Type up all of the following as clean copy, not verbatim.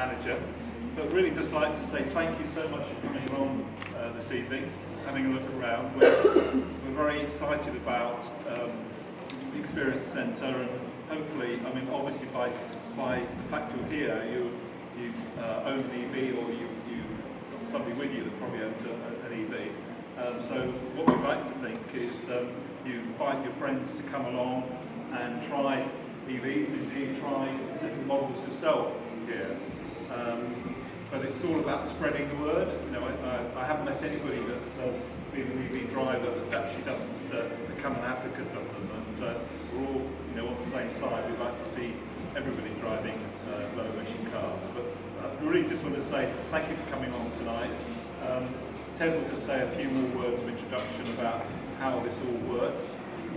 Manager. But really just like to say thank you so much for coming along this evening, having a look around. We're very excited about the Experience Centre, and hopefully, I mean, obviously by the fact you're here, you own an EV, or you've got somebody with you that probably owns an EV. So what we'd like to think is you invite your friends to come along and try EVs, indeed try different models yourself here. But it's all about spreading the word. You know, I haven't met anybody that's been an EV driver that actually doesn't become an advocate of them. And we're all, you know, on the same side. We'd like to see everybody driving low-emission cars. But we really just want to say thank you for coming on tonight. Ted will just say a few more words of introduction about how this all works,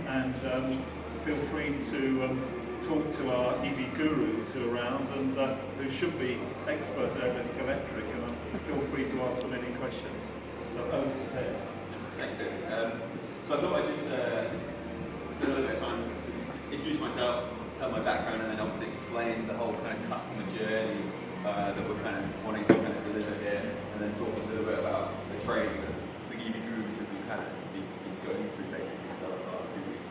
and feel free to talk to our EV gurus who are around and who should be expert electric, and feel free to ask them any questions. So over to Ted. Thank you. So I thought I'd just spend a little bit of time to introduce myself, tell my background, and then obviously explain the whole kind of customer journey that we're kind of wanting to kind of deliver here, and then talk a little bit about the training that the EV gurus have been kind of been going through basically for the last 2 weeks.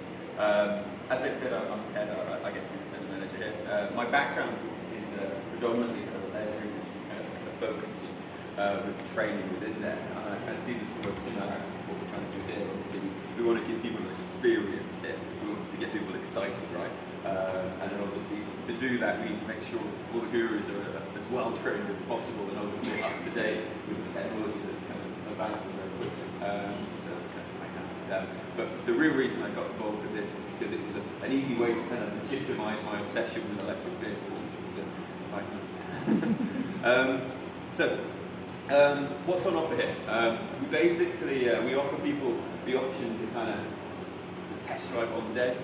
As David said, I'm Ted. I get to be the Central Manager here. My background is predominantly kind of leisure industry, kind of focusing with the training within there. I see this sort of similar to what we're trying to do here. Obviously, we want to give people an experience here. We want to get people excited, right? And then obviously, to do that, we need to make sure all the gurus are as well trained as possible, and obviously up to date with the technology that's kind of advancing very quickly. So that's kind of my house. But the real reason I got involved with this is because it was an easy way to kind of legitimize my obsession with electric vehicles, which was quite nice. What's on offer here? We basically we offer people the option to kind of test drive on the day.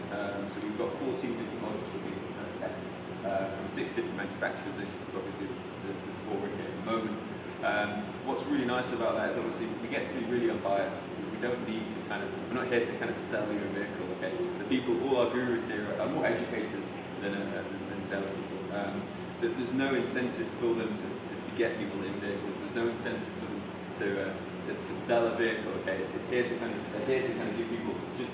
So we've got 14 different models that we can kind of test from 6 different manufacturers. Obviously, there's 4 in here at the moment. What's really nice about that is obviously we get to be really unbiased. We don't need to we're not here to kind of sell you a vehicle. Okay, the people, all our gurus here are more educators than salespeople. There's no incentive for them to get people in vehicles. There's no incentive for them to sell a vehicle. Okay, it's here to they're here to kind of give people just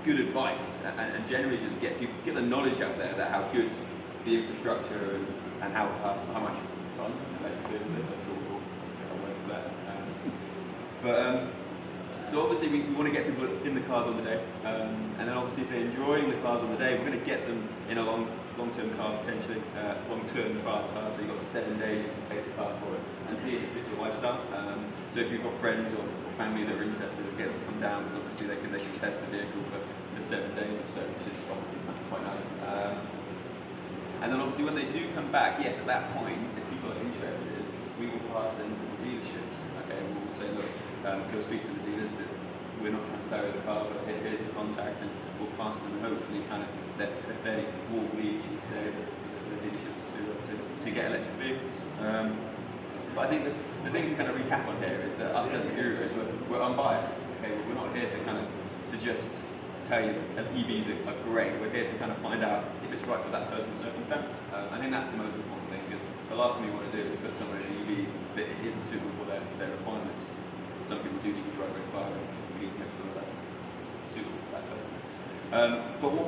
good advice and generally just get the knowledge out there about how good the infrastructure and how much fun electric vehicle is. I'm sure we'll wait for that. So obviously we want to get people in the cars on the day, and then obviously if they're enjoying the cars on the day, we're going to get them in a long-term car potentially, long-term trial car. So you've got 7 days you can take the car for it and see if it fits your lifestyle. So if you've got friends or family that are interested, they'll get to come down, because obviously they can test the vehicle for 7 days or so, which is obviously quite nice. And then obviously when they do come back, yes, at that point, if people are interested, we will pass them to the dealerships. Okay, we'll say, look, go speak to the dealers that we're not trying to sell the car, but here's the contact, and we'll pass them hopefully kind of their fairly warm leads, you say, the dealerships to get electric vehicles. But I think the thing to kind of recap on here is that us as the gurus, we're unbiased. Okay, we're not here to just tell you that EVs are great. We're here to kind of find out if it's right for that person's circumstance. I think that's the most important thing, because the last thing we want to do is put someone in an EV that isn't suitable for their requirements. Some people do need to drive very far, and we need to make sure that's suitable for that person. But what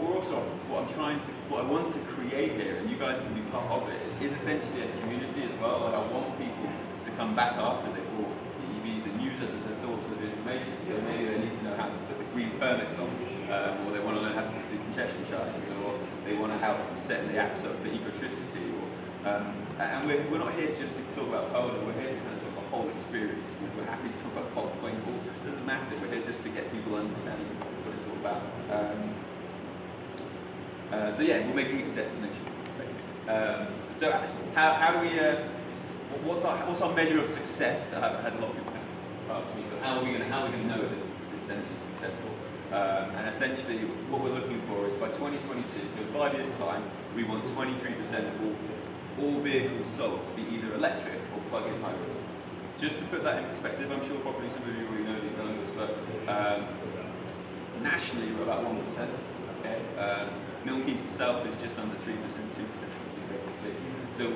I want to create here, and you guys can be part of it, is essentially a community as well. Like, I want people to come back after they bought the EVs and use us as a source of information. So maybe they need to know how to put the green permits on, or they want to learn how to do congestion charges, or they want to help set the apps up for ecotricity. And we're not here to just talk about Poland. We're here to kind of talk about the whole experience. We're happy to talk about cold point. It doesn't matter. We're here just to get people understanding what it's all about. So yeah, we're making it a destination, basically. So how do we? What's our measure of success? I've had a lot of people ask me. So how are we going to know that this centre is successful? And essentially, what we're looking for is by 2022, so in 5 years' time, we want 23% of all vehicles sold to be either electric or plug-in hybrid. Just to put that in perspective, I'm sure probably some of you already know these numbers, but nationally we're about 1%. Okay, Milton Keynes itself is just under 3%, 2% basically. So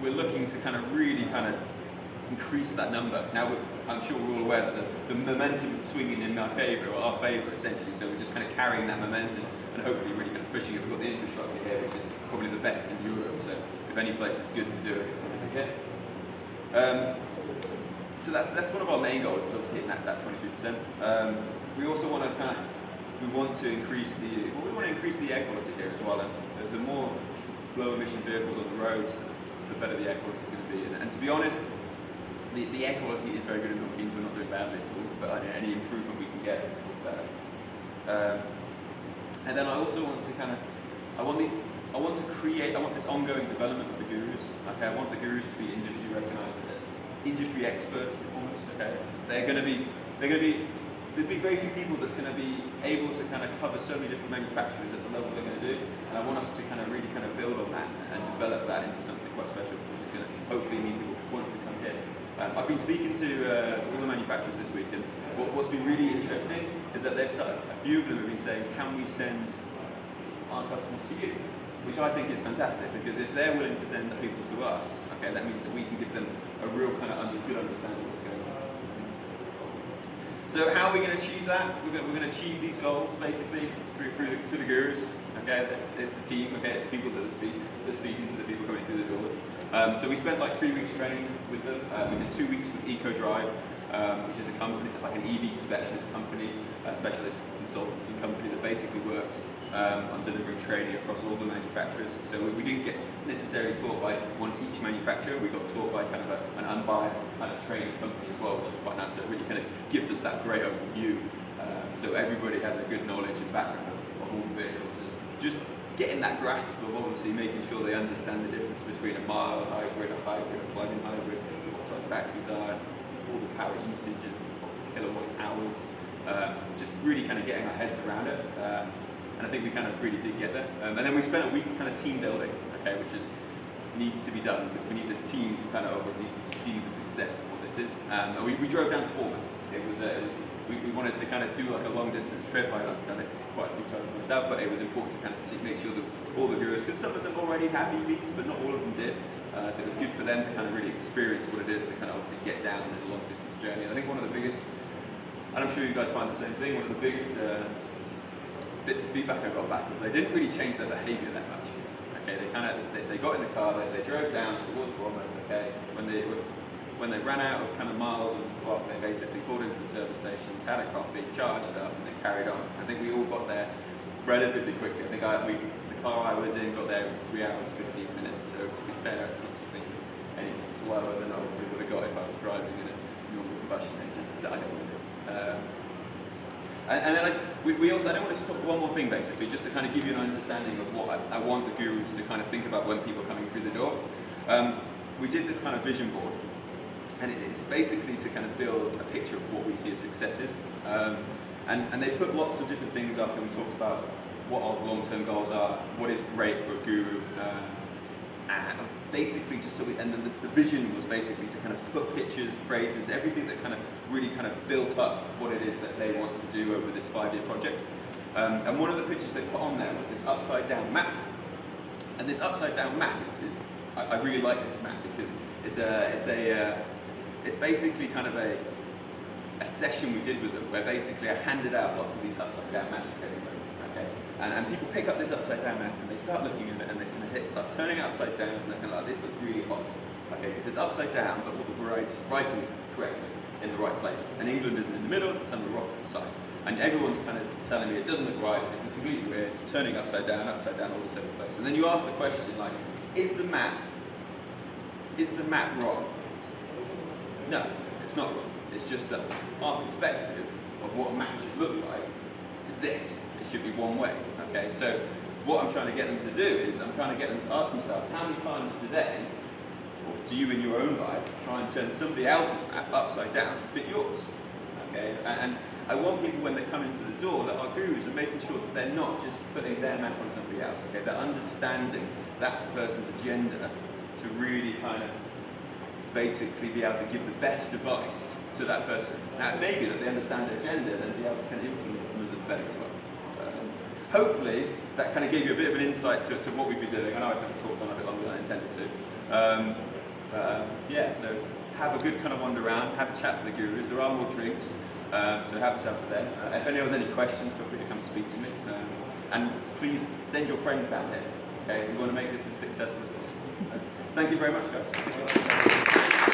we're looking to kind of really kind of increase that number. Now, I'm sure we're all aware that the momentum is swinging in our favour essentially, so we're just kind of carrying that momentum and hopefully really kind of pushing it. We've got the infrastructure here, which is probably the best in Europe, so if any place is good to do it, it's going to be here. So that's one of our main goals, is obviously hitting that 23%. We also want to increase the air quality here as well, and the more low emission vehicles on the roads, the better the air quality is going to be. And to be honest, the air quality is very good in Milton Keynes. We're not doing badly at all, but any improvement we can get, better. And then I also want to I want this ongoing development of the gurus. Okay, I want the gurus to be industry recognised as industry experts almost. Okay, there'll be very few people that's going to be able to kind of cover so many different manufacturers at the level they're going to do, and I want us to kind of really kind of build on that and develop that into something quite special, which is going to hopefully mean people want to come here. I've been speaking to all the manufacturers this week, and what's been really interesting is that a few of them have been saying, can we send our customers to you? Which I think is fantastic, because if they're willing to send the people to us, okay, that means that we can give them a real kind of good understanding of what's going on. So how are we going to achieve that? We're going to achieve these goals basically through the gurus. Okay, it's the team. Okay, it's the people that are speaking to the people coming through the doors. So we spent like 3 weeks training with them. We did 2 weeks with EcoDrive, which is a company. It's like an EV specialist company, a specialist consultancy company that basically works on delivering training across all the manufacturers. So we didn't get necessarily taught by each manufacturer. We got taught by kind of an unbiased kind of training company as well, which is quite nice. So it really kind of gives us that great overview. So everybody has a good knowledge and background of all the vehicles. And just getting that grasp of obviously making sure they understand the difference between a mild hybrid, a plug-in hybrid, what size batteries are, all the power usages, kilowatt hours. Just really kind of getting our heads around it. And I think we kind of really did get there. And then we spent a week kind of team building, okay, which needs to be done because we need this team to kind of obviously see the success of what this is. And we drove down to Bournemouth. We wanted to kind of do like a long distance trip. I've done it quite a few times myself, but it was important to kind of make sure that all the gurus, because some of them already have EVs, but not all of them did. So it was good for them to kind of really experience what it is to kind of obviously get down in a long distance journey. And I think one of the biggest, and I'm sure you guys find the same thing, one of the biggest bits of feedback I got back was they didn't really change their behaviour that much. Okay, they got in the car, they drove down towards Bournemouth. Okay, when they ran out of kind of miles on the clock, they basically pulled into the service stations, had a coffee, charged up, and they carried on. I think we all got there relatively quickly. I think the car I was in got there in 3 hours 15 minutes. So to be fair, it's not something any slower than I would have got if I was driving in a normal combustion engine that I don't want to do. And then we also, I don't want to stop one more thing basically, just to kind of give you an understanding of what I want the gurus to kind of think about when people are coming through the door. We did this kind of vision board, and it's basically to kind of build a picture of what we see as successes. And they put lots of different things up, and we talked about what our long-term goals are, what is great for a guru, and basically just so and then the vision was basically to kind of put pictures, phrases, everything that kind of really kind of built up what it is that they want to do over this 5-year project. And one of the pictures they put on there was this upside-down map. And this upside-down map I really like this map because it's basically kind of a session we did with them where basically I handed out lots of these upside-down maps to everybody. Okay? And people pick up this upside-down map and they start looking at it and they kind of start turning it upside down and they're kind of like, this looks really odd. Okay, because it's upside down, but all the writing is correctly in the right place. And England isn't in the middle, some are off to the side. And everyone's kind of telling me it doesn't look right, it's completely weird, it's turning upside down, all this over the place. And then you ask the question like, is the map wrong? No, it's not wrong. It's just that our perspective of what a map should look like is this. It should be one way. Okay, so what I'm trying to get them to do is I'm trying to get them to ask themselves how many times do they, or do you in your own life, try and turn somebody else's map upside down to fit yours? Okay, and I want people when they come into the door that are gurus are making sure that they're not just putting their map on somebody else. Okay, they're understanding that person's agenda to really kind of basically be able to give the best advice to that person. Now, it may be that they understand their agenda and be able to kind of influence them a little better as well. Hopefully, that kind of gave you a bit of an insight to what we've been doing. I know I kind of talked on a bit longer than I intended to. Yeah, so have a good kind of wander around, have a chat to the gurus. There are more drinks, so have a chat to them. If anyone has any questions, feel free to come speak to me. And please send your friends down here. Okay, we want to make this as successful as possible. Thank you very much, guys.